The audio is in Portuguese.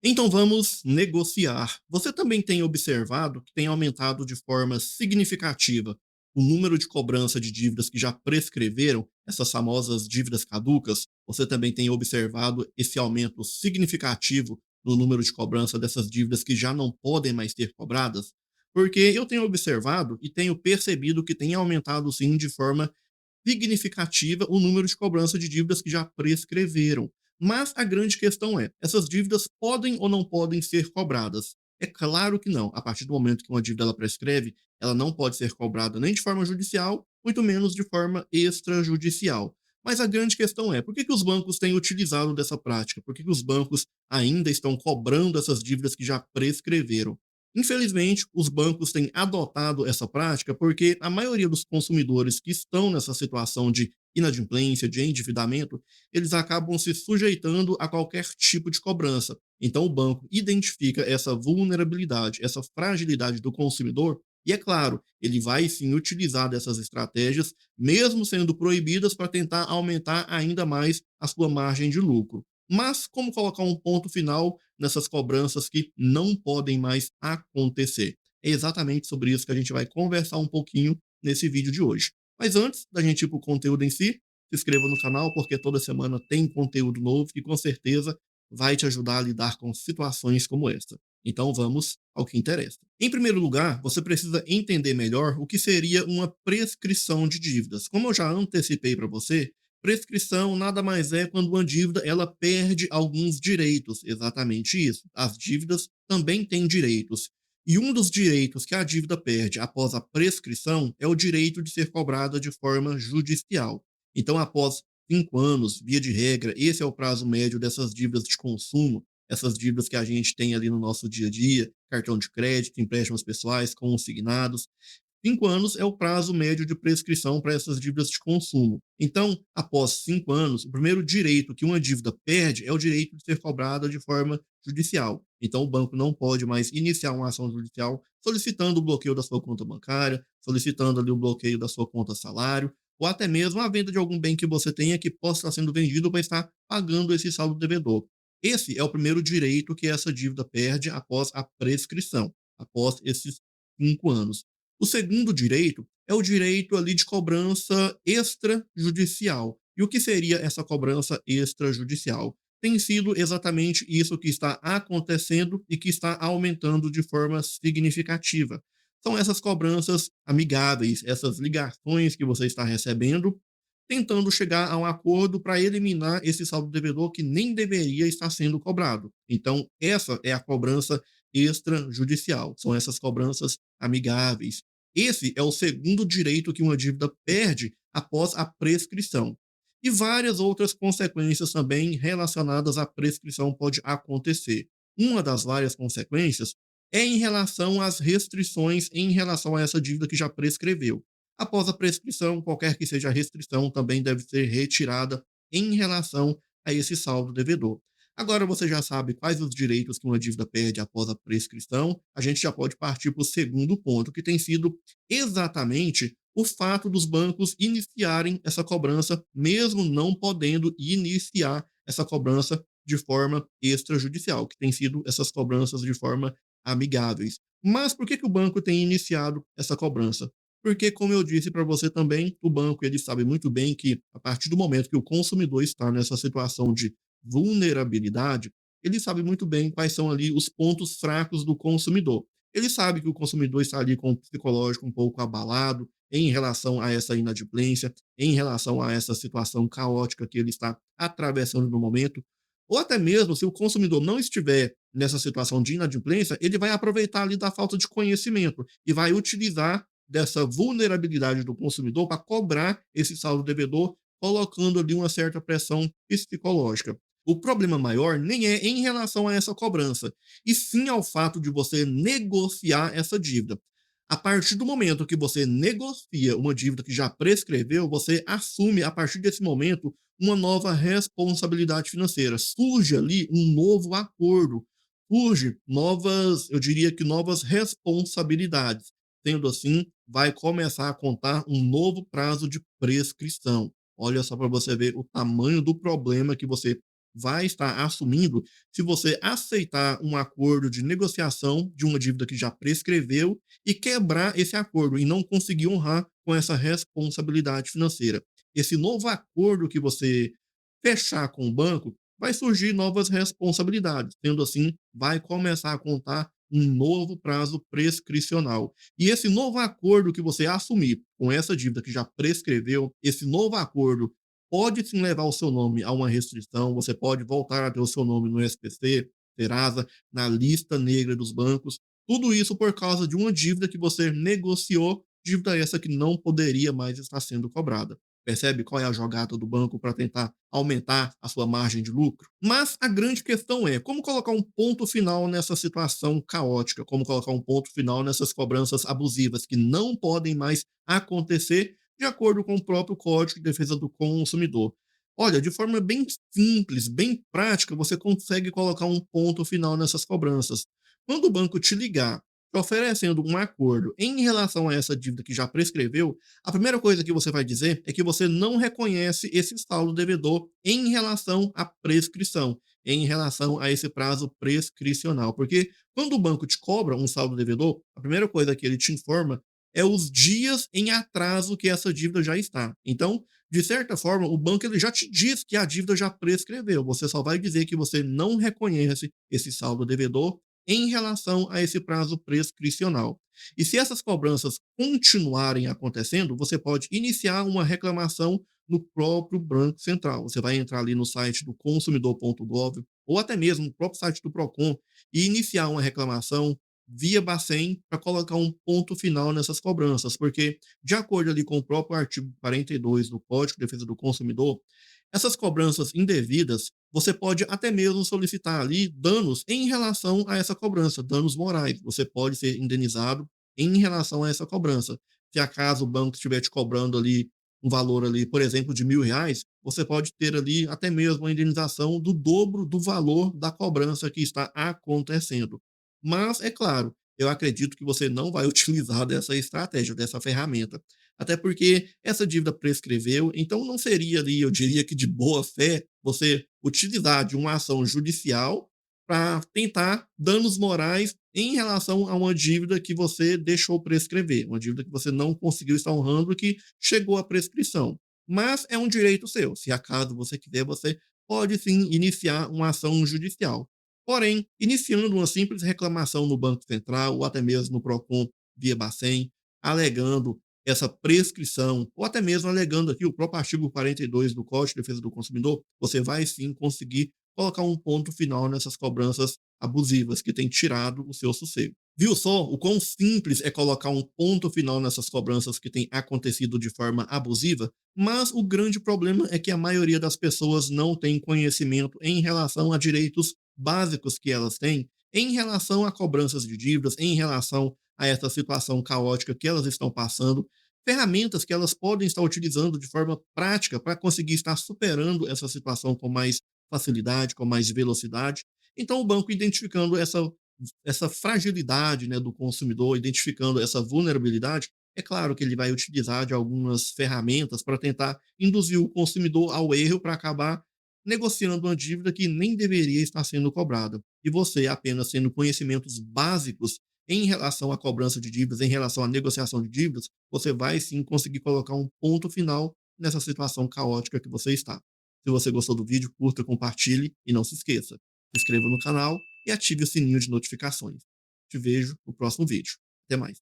Então vamos negociar. Você também tem observado que tem aumentado de forma significativa o número de cobrança de dívidas que já prescreveram, essas famosas dívidas caducas? Você também tem observado esse aumento significativo no número de cobrança dessas dívidas que já não podem mais ser cobradas? Porque eu tenho observado e tenho percebido que tem aumentado sim de forma significativa o número de cobrança de dívidas que já prescreveram. Mas a grande questão é: essas dívidas podem ou não podem ser cobradas? É claro que não. A partir do momento que uma dívida ela prescreve, ela não pode ser cobrada nem de forma judicial, muito menos de forma extrajudicial. Mas a grande questão é: por que os bancos têm utilizado dessa prática? Por que os bancos ainda estão cobrando essas dívidas que já prescreveram? Infelizmente, os bancos têm adotado essa prática porque a maioria dos consumidores que estão nessa situação de inadimplência, de endividamento, eles acabam se sujeitando a qualquer tipo de cobrança. Então, o banco identifica essa vulnerabilidade, essa fragilidade do consumidor, e é claro, ele vai sim utilizar dessas estratégias, mesmo sendo proibidas, para tentar aumentar ainda mais a sua margem de lucro. Mas como colocar um ponto final nessas cobranças que não podem mais acontecer? É exatamente sobre isso que a gente vai conversar um pouquinho nesse vídeo de hoje. Mas antes da gente ir para o conteúdo em si, se inscreva no canal, porque toda semana tem conteúdo novo que com certeza vai te ajudar a lidar com situações como esta. Então vamos ao que interessa. Em primeiro lugar, você precisa entender melhor o que seria uma prescrição de dívidas. Como eu já antecipei para você, prescrição nada mais é quando uma dívida ela perde alguns direitos, exatamente isso. As dívidas também têm direitos. E um dos direitos que a dívida perde após a prescrição é o direito de ser cobrada de forma judicial. Então, após 5 anos, via de regra, esse é o prazo médio dessas dívidas de consumo, essas dívidas que a gente tem ali no nosso dia a dia, cartão de crédito, empréstimos pessoais, consignados. 5 anos é o prazo médio de prescrição para essas dívidas de consumo. Então, após 5 anos, o primeiro direito que uma dívida perde é o direito de ser cobrada de forma judicial. Então, o banco não pode mais iniciar uma ação judicial solicitando o bloqueio da sua conta bancária, solicitando ali o bloqueio da sua conta salário, ou até mesmo a venda de algum bem que você tenha que possa estar sendo vendido para estar pagando esse saldo devedor. Esse é o primeiro direito que essa dívida perde após a prescrição, após esses 5 anos. O segundo direito é o direito ali de cobrança extrajudicial. E o que seria essa cobrança extrajudicial? Tem sido exatamente isso que está acontecendo e que está aumentando de forma significativa. São essas cobranças amigáveis, essas ligações que você está recebendo, tentando chegar a um acordo para eliminar esse saldo devedor que nem deveria estar sendo cobrado. Então, essa é a cobrança extrajudicial, são essas cobranças amigáveis. Esse é o segundo direito que uma dívida perde após a prescrição. E várias outras consequências também relacionadas à prescrição pode acontecer. Uma das várias consequências é em relação às restrições em relação a essa dívida que já prescreveu. Após a prescrição, qualquer que seja a restrição também deve ser retirada em relação a esse saldo devedor. Agora você já sabe quais os direitos que uma dívida perde após a prescrição, a gente já pode partir para o segundo ponto, que tem sido exatamente o fato dos bancos iniciarem essa cobrança, mesmo não podendo iniciar essa cobrança de forma extrajudicial, que tem sido essas cobranças de forma amigáveis. Mas por que o banco tem iniciado essa cobrança? Porque, como eu disse para você também, o banco ele sabe muito bem que, a partir do momento que o consumidor está nessa situação de vulnerabilidade, ele sabe muito bem quais são ali os pontos fracos do consumidor. Ele sabe que o consumidor está ali com o psicológico um pouco abalado em relação a essa inadimplência, em relação a essa situação caótica que ele está atravessando no momento, ou até mesmo se o consumidor não estiver nessa situação de inadimplência, ele vai aproveitar ali da falta de conhecimento e vai utilizar dessa vulnerabilidade do consumidor para cobrar esse saldo devedor, colocando ali uma certa pressão psicológica. O problema maior nem é em relação a essa cobrança, e sim ao fato de você negociar essa dívida. A partir do momento que você negocia uma dívida que já prescreveu, você assume, a partir desse momento, uma nova responsabilidade financeira. Surge ali um novo acordo, surge novas, eu diria que novas responsabilidades. Sendo assim, vai começar a contar um novo prazo de prescrição. Olha só para você ver o tamanho do problema que você vai estar assumindo se você aceitar um acordo de negociação de uma dívida que já prescreveu e quebrar esse acordo e não conseguir honrar com essa responsabilidade financeira. Esse novo acordo que você fechar com o banco, vai surgir novas responsabilidades. Sendo assim, vai começar a contar um novo prazo prescricional. E esse novo acordo que você assumir com essa dívida que já prescreveu, esse novo acordo pode sim levar o seu nome a uma restrição, você pode voltar a ter o seu nome no SPC, Serasa, na lista negra dos bancos. Tudo isso por causa de uma dívida que você negociou, dívida essa que não poderia mais estar sendo cobrada. Percebe qual é a jogada do banco para tentar aumentar a sua margem de lucro? Mas a grande questão é como colocar um ponto final nessa situação caótica, como colocar um ponto final nessas cobranças abusivas que não podem mais acontecer de acordo com o próprio Código de Defesa do Consumidor. Olha, de forma bem simples, bem prática, você consegue colocar um ponto final nessas cobranças. Quando o banco te ligar, te oferecendo um acordo em relação a essa dívida que já prescreveu, a primeira coisa que você vai dizer é que você não reconhece esse saldo devedor em relação à prescrição, em relação a esse prazo prescricional. Porque quando o banco te cobra um saldo devedor, a primeira coisa que ele te informa é os dias em atraso que essa dívida já está. Então, de certa forma, o banco ele já te diz que a dívida já prescreveu. Você só vai dizer que você não reconhece esse saldo devedor em relação a esse prazo prescricional. E se essas cobranças continuarem acontecendo, você pode iniciar uma reclamação no próprio Banco Central. Você vai entrar ali no site do consumidor.gov ou até mesmo no próprio site do Procon e iniciar uma reclamação via Bacen para colocar um ponto final nessas cobranças, porque de acordo ali com o próprio artigo 42 do Código de Defesa do Consumidor, essas cobranças indevidas, você pode até mesmo solicitar ali danos em relação a essa cobrança, danos morais. Você pode ser indenizado em relação a essa cobrança. Se acaso o banco estiver te cobrando ali um valor ali, por exemplo, de R$ 1.000, você pode ter ali até mesmo uma indenização do dobro do valor da cobrança que está acontecendo. Mas, é claro, eu acredito que você não vai utilizar dessa estratégia, dessa ferramenta. Até porque essa dívida prescreveu, então não seria ali, eu diria que de boa fé, você utilizar de uma ação judicial para tentar danos morais em relação a uma dívida que você deixou prescrever, uma dívida que você não conseguiu estar honrando e que chegou à prescrição. Mas é um direito seu. Se acaso você quiser, você pode sim iniciar uma ação judicial. Porém, iniciando uma simples reclamação no Banco Central ou até mesmo no Procon via Bacen, alegando essa prescrição, ou até mesmo alegando aqui o próprio artigo 42 do Código de Defesa do Consumidor, você vai sim conseguir colocar um ponto final nessas cobranças abusivas que têm tirado o seu sossego. Viu só o quão simples é colocar um ponto final nessas cobranças que têm acontecido de forma abusiva? Mas o grande problema é que a maioria das pessoas não tem conhecimento em relação a direitos básicos que elas têm, em relação a cobranças de dívidas, em relação a essa situação caótica que elas estão passando, ferramentas que elas podem estar utilizando de forma prática para conseguir estar superando essa situação com mais facilidade, com mais velocidade. Então, o banco identificando essa fragilidade, né, do consumidor, identificando essa vulnerabilidade, é claro que ele vai utilizar de algumas ferramentas para tentar induzir o consumidor ao erro para acabar negociando uma dívida que nem deveria estar sendo cobrada. E você, apenas tendo conhecimentos básicos em relação à cobrança de dívidas, em relação à negociação de dívidas, você vai sim conseguir colocar um ponto final nessa situação caótica que você está. Se você gostou do vídeo, curta, compartilhe e não se esqueça, se inscreva no canal e ative o sininho de notificações. Te vejo no próximo vídeo. Até mais.